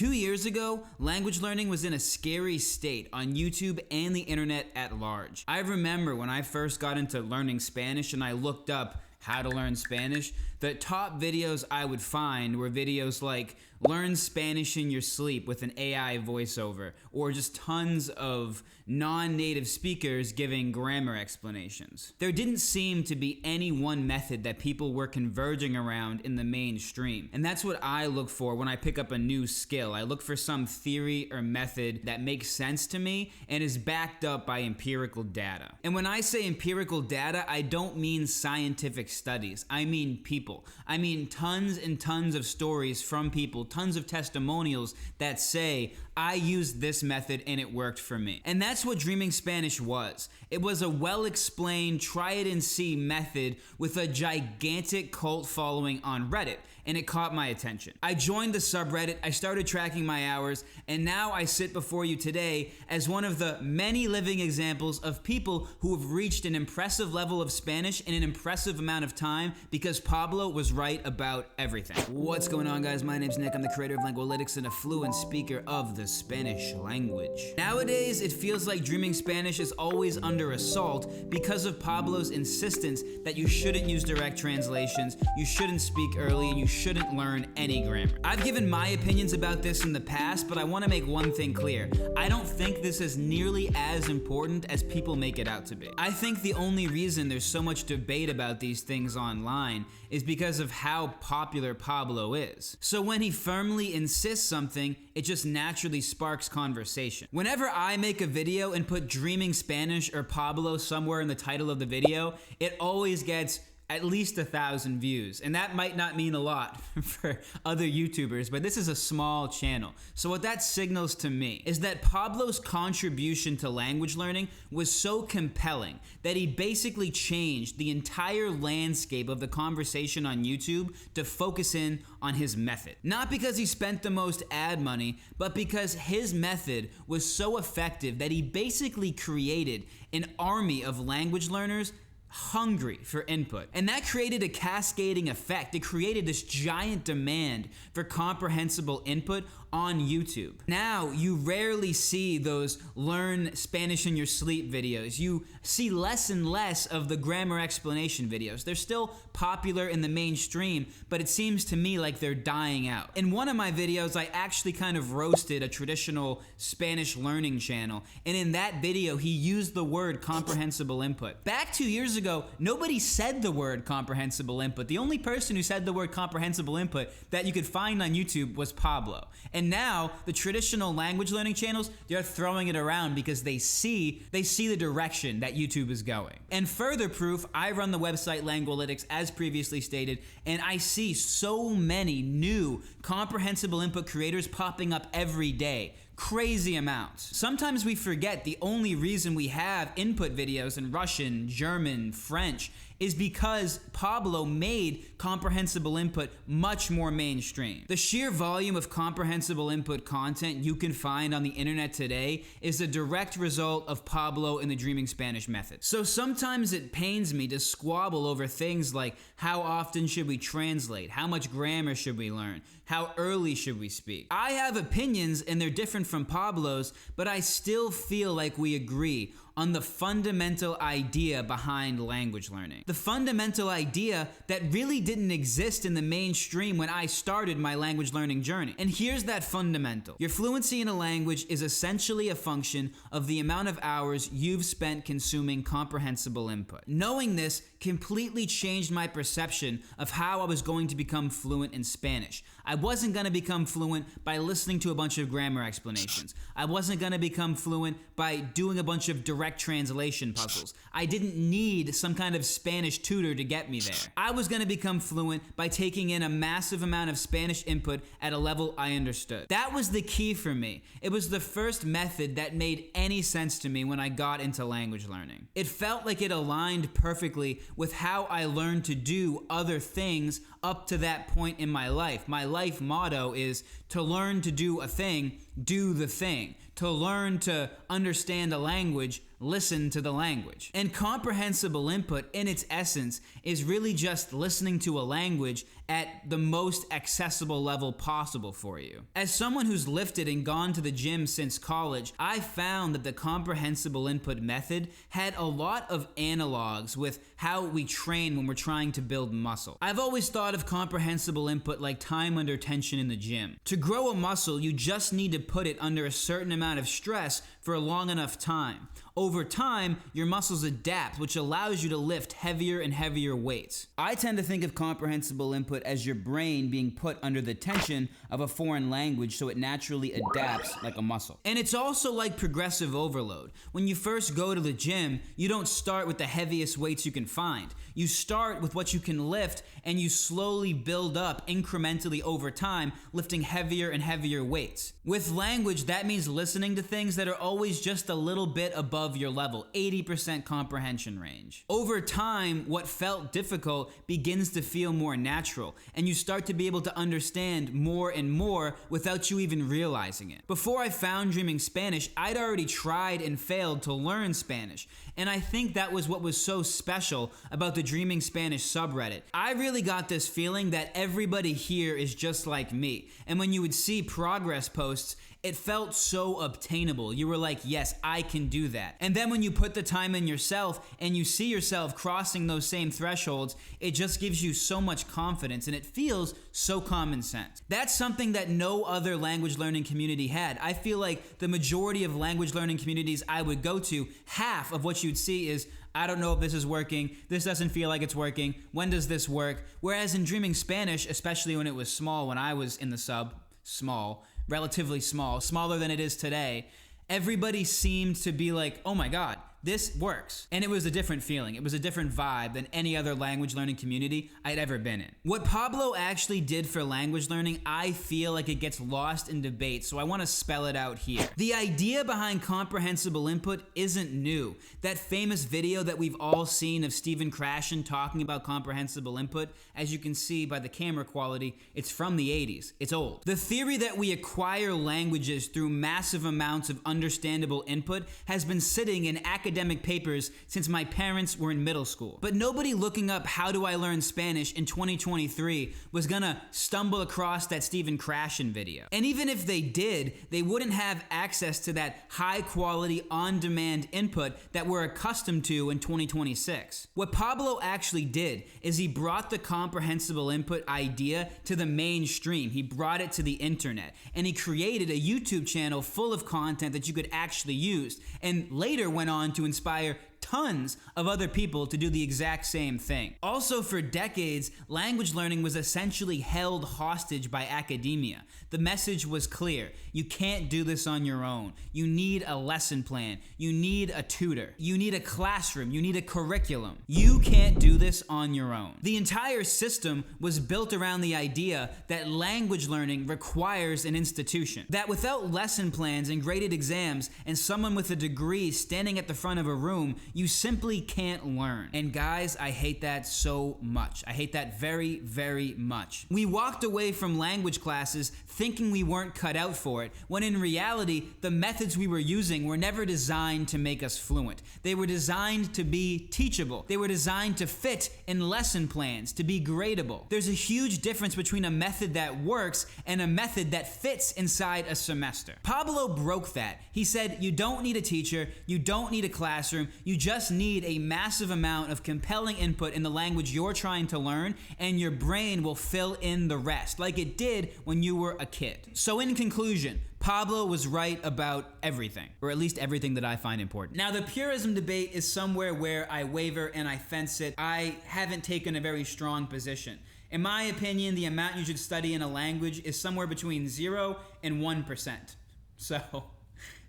2 years ago, language learning was in a scary state on YouTube and the internet at large. I remember when I first got into learning Spanish and I looked up how to learn Spanish, the top videos I would find were videos like learn Spanish in your sleep with an AI voiceover, or just tons of non-native speakers giving grammar explanations. There didn't seem to be any one method that people were converging around in the mainstream, and that's what I look for when I pick up a new skill. I look for some theory or method that makes sense to me and is backed up by empirical data. And when I say empirical data, I don't mean scientific studies. I mean people. I mean tons and tons of stories from people, tons of testimonials that say, I used this method and it worked for me. And that's what Dreaming Spanish was. It was a well-explained, try-it-and-see method with a gigantic cult following on Reddit, and it caught my attention. I joined the subreddit, I started tracking my hours, and now I sit before you today as one of the many living examples of people who have reached an impressive level of Spanish in an impressive amount of time because Pablo was right about everything. What's going on, guys? My name's Nick. I'm the creator of Lengualytics and a fluent speaker of the Spanish language. Nowadays, it feels like Dreaming Spanish is always under assault because of Pablo's insistence that you shouldn't use direct translations, you shouldn't speak early, and you shouldn't learn any grammar. I've given my opinions about this in the past, but I want to make one thing clear. I don't think this is nearly as important as people make it out to be. I think the only reason there's so much debate about these things online is because of how popular Pablo is. So when he firmly insists something, it just naturally sparks conversation. Whenever I make a video and put Dreaming Spanish or Pablo somewhere in the title of the video, it always gets at least 1,000 views. And that might not mean a lot for other YouTubers, but this is a small channel. So what that signals to me is that Pablo's contribution to language learning was so compelling that he basically changed the entire landscape of the conversation on YouTube to focus in on his method. Not because he spent the most ad money, but because his method was so effective that he basically created an army of language learners hungry for input. And that created a cascading effect. It created this giant demand for comprehensible input on YouTube. Now, you rarely see those learn Spanish in your sleep videos. You see less and less of the grammar explanation videos. They're still popular in the mainstream, but it seems to me like they're dying out. In one of my videos, I actually kind of roasted a traditional Spanish learning channel, and in that video, he used the word comprehensible input. Back 2 years ago, nobody said the word comprehensible input. The only person who said the word comprehensible input that you could find on YouTube was Pablo. And now, the traditional language learning channels, they're throwing it around because they see the direction that YouTube is going. And further proof, I run the website Lengualytics, as previously stated, and I see so many new comprehensible input creators popping up every day. Crazy amounts. Sometimes we forget the only reason we have input videos in Russian, German, French is because Pablo made comprehensible input much more mainstream. The sheer volume of comprehensible input content you can find on the internet today is a direct result of Pablo and the Dreaming Spanish method. So sometimes it pains me to squabble over things like how often should we translate, how much grammar should we learn, how early should we speak. I have opinions and they're different from Pablo's, but I still feel like we agree on the fundamental idea behind language learning. The fundamental idea that really didn't exist in the mainstream when I started my language learning journey. And here's that fundamental. Your fluency in a language is essentially a function of the amount of hours you've spent consuming comprehensible input. Knowing this completely changed my perception of how I was going to become fluent in Spanish. I wasn't going to become fluent by listening to a bunch of grammar explanations. I wasn't going to become fluent by doing a bunch of direct translation puzzles. I didn't need some kind of Spanish tutor to get me there. I was going to become fluent by taking in a massive amount of Spanish input at a level I understood. That was the key for me. It was the first method that made any sense to me when I got into language learning. It felt like it aligned perfectly with how I learned to do other things up to that point in my life. My life motto is to learn to do a thing, do the thing. To learn to understand a language, listen to the language. And comprehensible input, in its essence, is really just listening to a language at the most accessible level possible for you. As someone who's lifted and gone to the gym since college, I found that the comprehensible input method had a lot of analogs with how we train when we're trying to build muscle. I've always thought of comprehensible input like time under tension in the gym. To grow a muscle, you just need to put it under a certain amount of stress for a long enough time. Over time, your muscles adapt, which allows you to lift heavier and heavier weights. I tend to think of comprehensible input as your brain being put under the tension of a foreign language so it naturally adapts like a muscle. And it's also like progressive overload. When you first go to the gym, you don't start with the heaviest weights you can find. You start with what you can lift, and you slowly build up incrementally over time, lifting heavier and heavier weights. With language, that means listening to things that are always just a little bit above your level, 80% comprehension range. Over time, what felt difficult begins to feel more natural, and you start to be able to understand more and more without you even realizing it. Before I found Dreaming Spanish, I'd already tried and failed to learn Spanish, and I think that was what was so special about the Dreaming Spanish subreddit. I really got this feeling that everybody here is just like me, and when you would see progress posts, it felt so obtainable. You were like, yes, I can do that. And then when you put the time in yourself and you see yourself crossing those same thresholds, it just gives you so much confidence and it feels so common sense. That's something that no other language learning community had. I feel like the majority of language learning communities I would go to, half of what you'd see is, I don't know if this is working, this doesn't feel like it's working, when does this work? Whereas in Dreaming Spanish, especially when it was small, when I was in the sub, relatively small, smaller than it is today, everybody seemed to be like, oh my God, this works. And it was a different feeling. It was a different vibe than any other language learning community I'd ever been in. What Pablo actually did for language learning, I feel like it gets lost in debate, so I want to spell it out here. The idea behind comprehensible input isn't new. That famous video that we've all seen of Stephen Krashen talking about comprehensible input, as you can see by the camera quality, it's from the 80s. It's old. The theory that we acquire languages through massive amounts of understandable input has been sitting in academic papers since my parents were in middle school. But nobody looking up how do I learn Spanish in 2023 was gonna stumble across that Stephen Krashen video. And even if they did, they wouldn't have access to that high quality on-demand input that we're accustomed to in 2026. What Pablo actually did is he brought the comprehensible input idea to the mainstream. He brought it to the internet, and he created a YouTube channel full of content that you could actually use, and later went on to inspire tons of other people to do the exact same thing. Also, for decades, language learning was essentially held hostage by academia. The message was clear. You can't do this on your own. You need a lesson plan. You need a tutor. You need a classroom. You need a curriculum. You can't do this on your own. The entire system was built around the idea that language learning requires an institution. That without lesson plans and graded exams and someone with a degree standing at the front of a room, you simply can't learn. And guys, I hate that so much. I hate that very, very much. We walked away from language classes thinking we weren't cut out for it, when in reality, the methods we were using were never designed to make us fluent. They were designed to be teachable. They were designed to fit in lesson plans, to be gradable. There's a huge difference between a method that works and a method that fits inside a semester. Pablo broke that. He said, you don't need a teacher, you don't need a classroom, you just need a massive amount of compelling input in the language you're trying to learn, and your brain will fill in the rest, like it did when you were a kid. So in conclusion, Pablo was right about everything, or at least everything that I find important. Now, the purism debate is somewhere where I waver and I fence it. I haven't taken a very strong position. In my opinion, the amount you should study in a language is somewhere between 0 and 1%. So,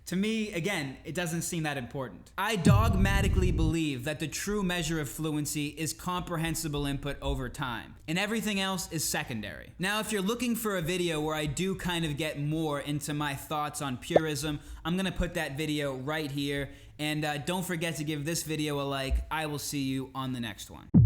to me, again, it doesn't seem that important. I dogmatically believe that the true measure of fluency is comprehensible input over time, and everything else is secondary. Now, if you're looking for a video where I do kind of get more into my thoughts on purism, I'm gonna put that video right here, and don't forget to give this video a like. I will see you on the next one.